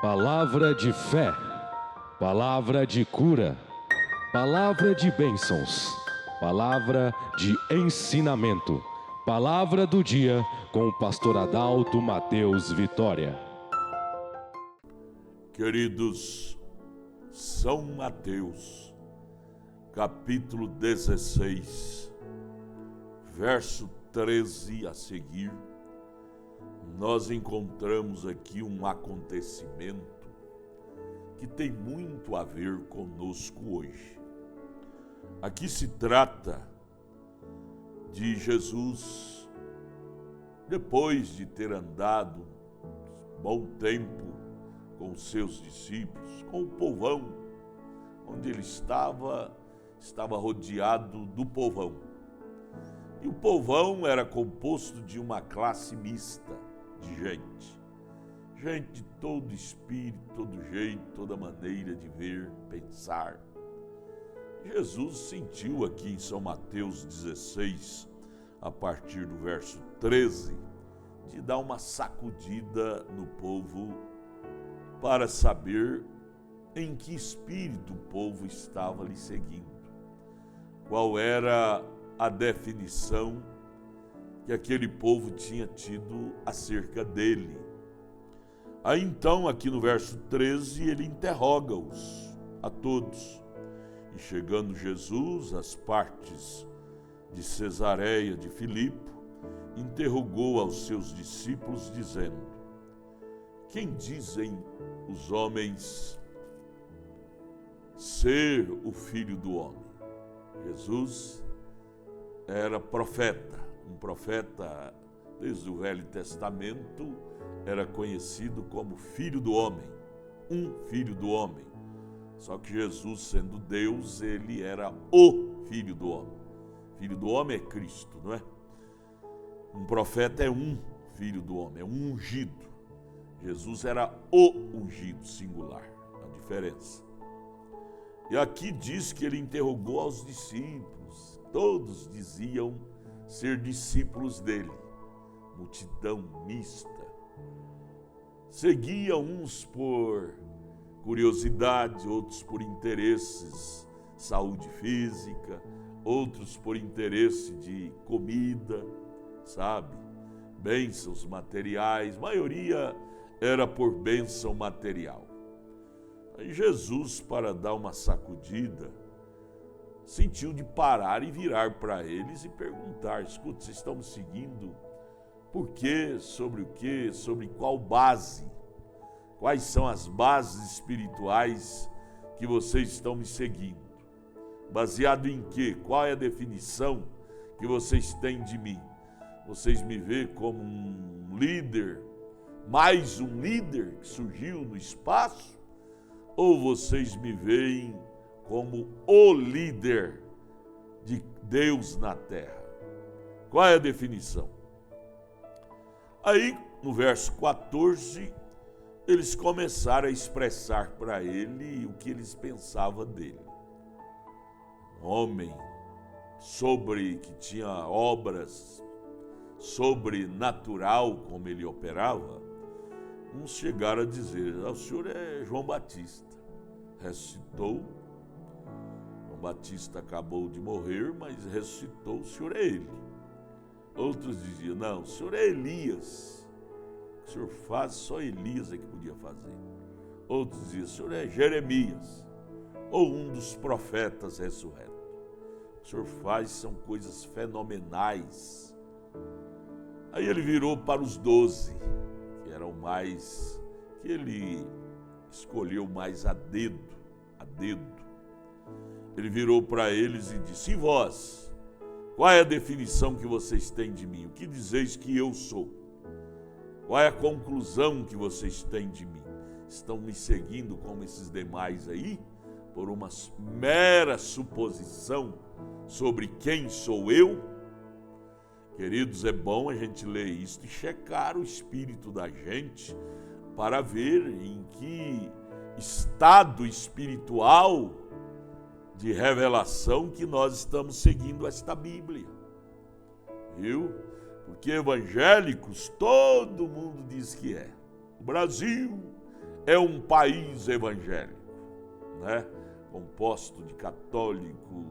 Palavra de fé, palavra de cura, palavra de bênçãos, palavra de ensinamento, palavra do dia com o pastor Adalto Mateus Vitória. Queridos, São Mateus, capítulo 16, verso 13 a seguir, nós encontramos aqui um acontecimento que tem muito a ver conosco hoje. Aqui se trata de Jesus, depois de ter andado bom tempo com os seus discípulos, com o povão, onde ele estava rodeado do povão. E o povão era composto de uma classe mista de gente de todo espírito, todo jeito, toda maneira de ver, pensar. Jesus sentiu aqui em São Mateus 16, a partir do verso 13, de dar uma sacudida no povo para saber em que espírito o povo estava lhe seguindo. Qual era a definição que aquele povo tinha tido acerca dele. Aí então, aqui no verso 13, ele interroga-os a todos. E chegando Jesus às partes de Cesareia de Filipe, interrogou aos seus discípulos, dizendo: quem dizem os homens ser o Filho do Homem? Jesus era profeta. Um profeta, desde o Velho Testamento, era conhecido como Filho do Homem, um Filho do Homem. Só que Jesus, sendo Deus, ele era o Filho do Homem. Filho do Homem é Cristo, não é? Um profeta é um Filho do Homem, é um ungido. Jesus era o ungido, singular, a diferença. E aqui diz que ele interrogou aos discípulos, todos diziam ser discípulos dele, multidão mista. Seguia uns por curiosidade, outros por interesses, saúde física, outros por interesse de comida, sabe? Bênçãos materiais, maioria era por bênção material. Aí Jesus, para dar uma sacudida, sentiu de parar e virar para eles e perguntar: escuta, vocês estão me seguindo por quê? Sobre o quê? Sobre qual base? Quais são as bases espirituais que vocês estão me seguindo? Baseado em quê? Qual é a definição que vocês têm de mim? Vocês me veem como um líder, mais um líder que surgiu no espaço? Ou vocês me veem como o líder de Deus na terra? Qual é a definição? Aí, no verso 14, eles começaram a expressar para ele o que eles pensavam dele. Um homem que tinha obras sobrenatural, como ele operava. Uns chegaram a dizer: o senhor é João Batista, ressuscitou. João Batista acabou de morrer, mas ressuscitou, o senhor é ele. Outros diziam: não, o senhor é Elias, o que o senhor faz, só Elias é que podia fazer. Outros diziam: o senhor é Jeremias, ou um dos profetas ressurretos. O que o senhor faz são coisas fenomenais. Aí ele virou para os 12, que eram mais, que ele escolheu mais a dedo. Ele virou para eles e disse: e vós, qual é a definição que vocês têm de mim? O que dizeis que eu sou? Qual é a conclusão que vocês têm de mim? Estão me seguindo como esses demais aí, por uma mera suposição sobre quem sou eu? Queridos, é bom a gente ler isso e checar o espírito da gente para ver em que estado espiritual de revelação que nós estamos seguindo esta Bíblia. Viu? Porque evangélicos todo mundo diz que é. O Brasil é um país evangélico, né? Composto de católicos,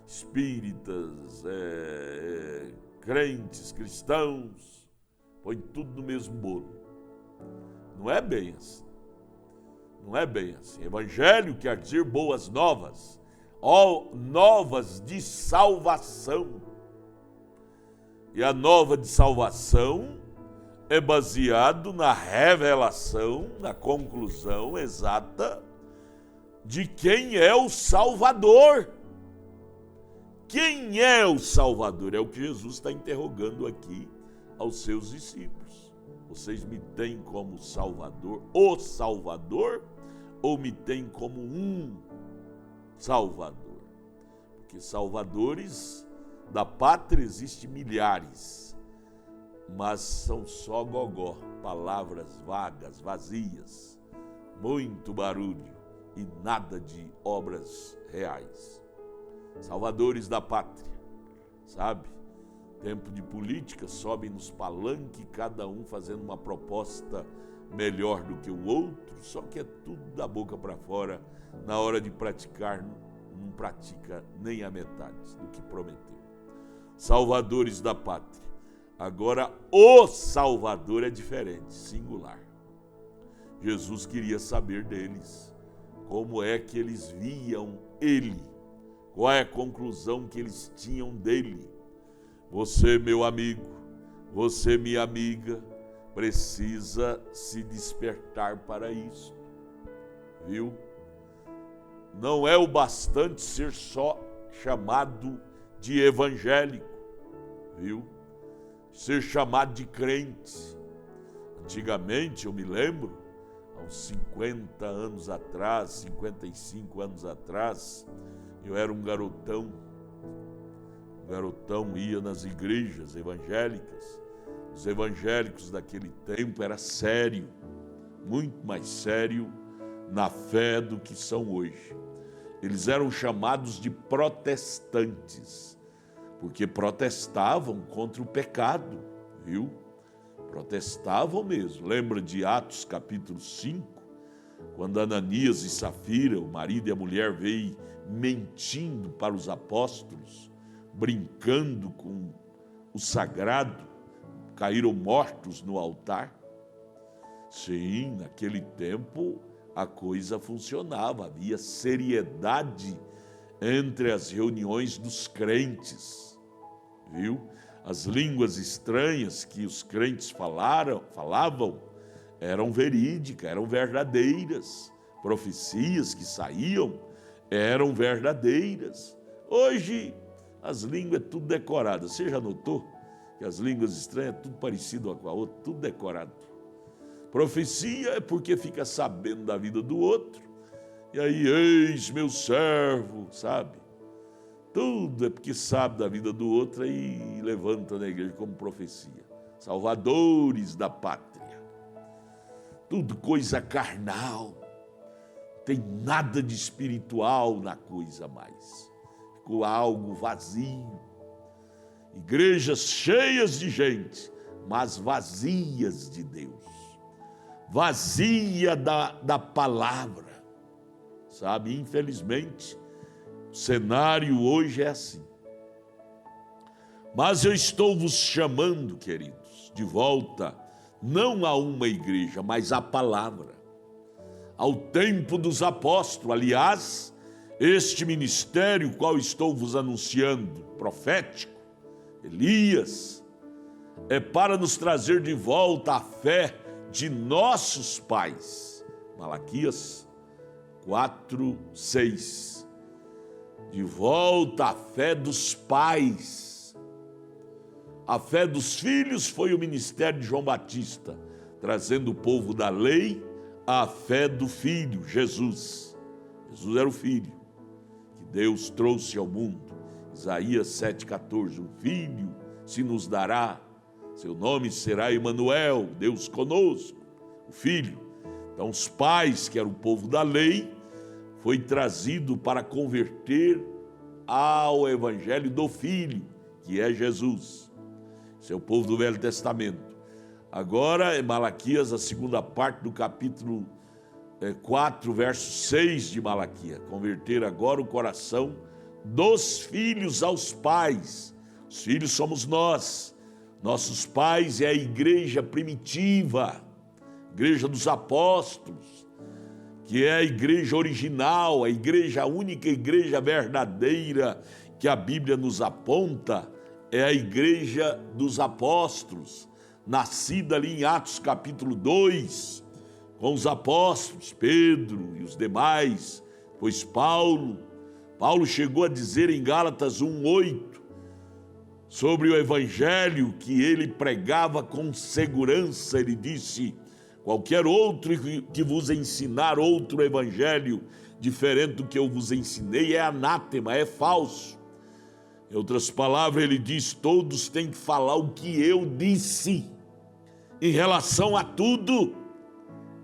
espíritas, crentes, cristãos, põe tudo no mesmo bolo. Não é bem assim. Não é bem assim. Evangelho quer dizer boas novas, novas de salvação. E a nova de salvação é baseado na revelação, na conclusão exata de quem é o Salvador. Quem é o Salvador? É o que Jesus está interrogando aqui aos seus discípulos. Vocês me têm como Salvador, o Salvador, ou me têm como um Salvador? Porque salvadores da pátria existem milhares, mas são só gogó, palavras vagas, vazias, muito barulho e nada de obras reais. Salvadores da pátria, sabe? Tempo de política, sobem nos palanques, cada um fazendo uma proposta melhor do que o outro, só que é tudo da boca para fora. Na hora de praticar, não pratica nem a metade do que prometeu. Salvadores da pátria. Agora, o Salvador é diferente, singular. Jesus queria saber deles, como é que eles viam ele, qual é a conclusão que eles tinham dele. Você, meu amigo, você, minha amiga, precisa se despertar para isso, viu? Não é o bastante ser só chamado de evangélico, viu? Ser chamado de crente. Antigamente, eu me lembro, há uns 50 anos atrás, 55 anos atrás, eu era um garotão. O garotão ia nas igrejas evangélicas. Os evangélicos daquele tempo era sério, muito mais sério na fé do que são hoje. Eles eram chamados de protestantes, porque protestavam contra o pecado, viu? Protestavam mesmo. Lembra de Atos capítulo 5, quando Ananias e Safira, o marido e a mulher, veio mentindo para os apóstolos, brincando com o sagrado, caíram mortos no altar? Sim, naquele tempo a coisa funcionava, havia seriedade entre as reuniões dos crentes, viu? As línguas estranhas que os crentes falavam eram verídicas, eram verdadeiras, profecias que saíam eram verdadeiras. Hoje as línguas é tudo decorado. Você já notou que as línguas estranhas é tudo parecido uma com a outra, tudo decorado? Profecia é porque fica sabendo da vida do outro, e aí, eis meu servo, sabe? Tudo é porque sabe da vida do outro e levanta na igreja como profecia. Salvadores da pátria. Tudo coisa carnal. Tem nada de espiritual na coisa mais. Ficou algo vazio. Igrejas cheias de gente, mas vazias de Deus. Vazia da palavra, sabe? Infelizmente, o cenário hoje é assim. Mas eu estou vos chamando, queridos, de volta, não a uma igreja, mas à palavra, ao tempo dos apóstolos. Aliás, este ministério, qual estou vos anunciando, profético, Elias, é para nos trazer de volta a fé de nossos pais. Malaquias 4:6. De volta à fé dos pais. A fé dos filhos foi o ministério de João Batista, trazendo o povo da lei à fé do filho, Jesus. Jesus era o filho que Deus trouxe ao mundo. Isaías 7,14. Um filho se nos dará, seu nome será Emanuel, Deus conosco, o Filho. Então os pais, que eram o povo da lei, foi trazido para converter ao evangelho do Filho, que é Jesus. Esse é o povo do Velho Testamento. Agora, em Malaquias, a segunda parte do capítulo 4, verso 6 de Malaquias. Converter agora o coração dos filhos aos pais. Os filhos somos nós. Nossos pais é a igreja primitiva, igreja dos apóstolos, que é a igreja original, a igreja, a única igreja verdadeira que a Bíblia nos aponta, é a igreja dos apóstolos, nascida ali em Atos capítulo 2, com os apóstolos, Pedro e os demais, pois Paulo chegou a dizer em Gálatas 1:8, sobre o evangelho que ele pregava com segurança, ele disse: qualquer outro que vos ensinar outro evangelho diferente do que eu vos ensinei é anátema, é falso. Em outras palavras, ele diz: todos têm que falar o que eu disse em relação a tudo.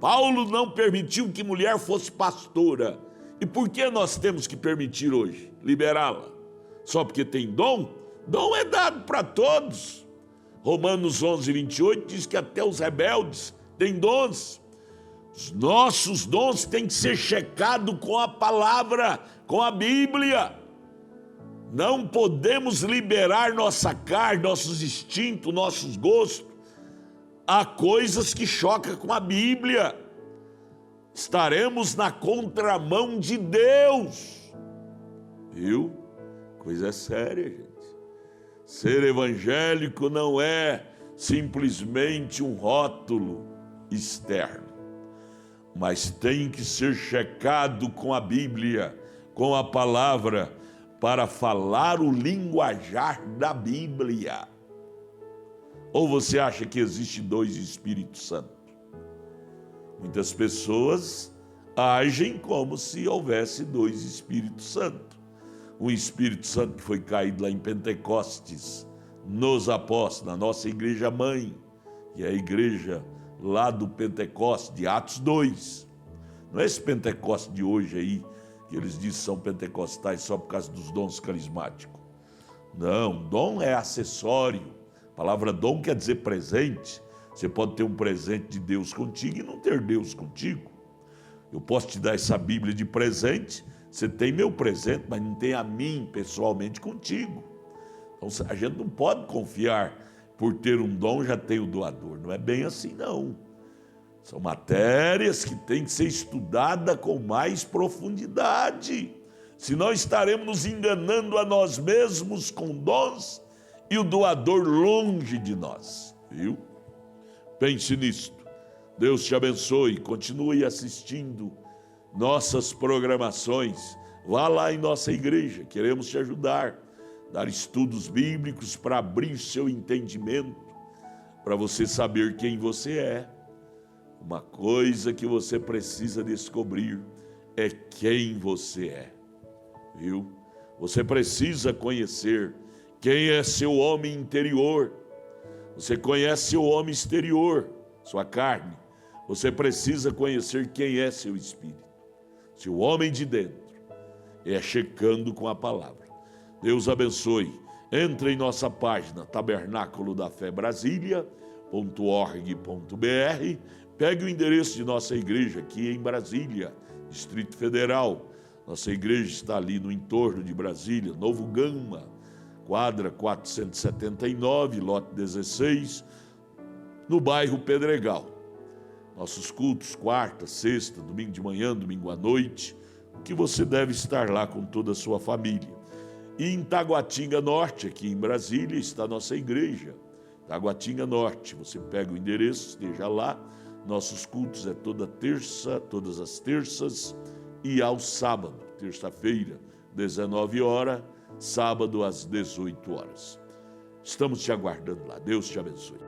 Paulo não permitiu que mulher fosse pastora. E por que nós temos que permitir hoje? Liberá-la? Só porque tem dom? Dom é dado para todos. Romanos 11:28 diz que até os rebeldes têm dons. Os nossos dons têm que ser checados com a palavra, com a Bíblia. Não podemos liberar nossa carne, nossos instintos, nossos gostos a coisas que chocam com a Bíblia. Estaremos na contramão de Deus. Viu? Coisa séria, gente. Ser evangélico não é simplesmente um rótulo externo, mas tem que ser checado com a Bíblia, com a palavra, para falar o linguajar da Bíblia. Ou você acha que existe 2 Espíritos Santos? Muitas pessoas agem como se houvesse 2 Espíritos Santos. Um Espírito Santo que foi caído lá em Pentecostes, nos apóstolos, na nossa igreja mãe, que é a igreja lá do Pentecostes, de Atos 2. Não é esse Pentecostes de hoje aí, que eles dizem que são pentecostais só por causa dos dons carismáticos. Não, dom é acessório. A palavra dom quer dizer presente. Você pode ter um presente de Deus contigo e não ter Deus contigo. Eu posso te dar essa Bíblia de presente, você tem meu presente, mas não tem a mim pessoalmente contigo. Então a gente não pode confiar por ter um dom já tem o doador. Não é bem assim, não. São matérias que têm que ser estudadas com mais profundidade. Senão estaremos nos enganando a nós mesmos com dons e o doador longe de nós. Viu? Pense nisto. Deus te abençoe. Continue assistindo nossas programações. Vá lá em nossa igreja. Queremos te ajudar. Dar estudos bíblicos para abrir seu entendimento, para você saber quem você é. Uma coisa que você precisa descobrir é quem você é, viu? Você precisa conhecer quem é seu homem interior. Você conhece seu homem exterior, sua carne. Você precisa conhecer quem é seu espírito, seu homem de dentro. É checando com a palavra. Deus abençoe. Entre em nossa página Tabernáculo da Fé Brasília.org.br. Pegue o endereço de nossa igreja aqui em Brasília, Distrito Federal. Nossa igreja está ali no entorno de Brasília, Novo Gama, quadra 479, lote 16, no bairro Pedregal. Nossos cultos, quarta, sexta, domingo de manhã, domingo à noite, que você deve estar lá com toda a sua família. E em Taguatinga Norte, aqui em Brasília, está a nossa igreja, Taguatinga Norte. Você pega o endereço, esteja lá. Nossos cultos é todas as terças e ao sábado. Terça-feira, 19 horas, sábado às 18 horas. Estamos te aguardando lá. Deus te abençoe.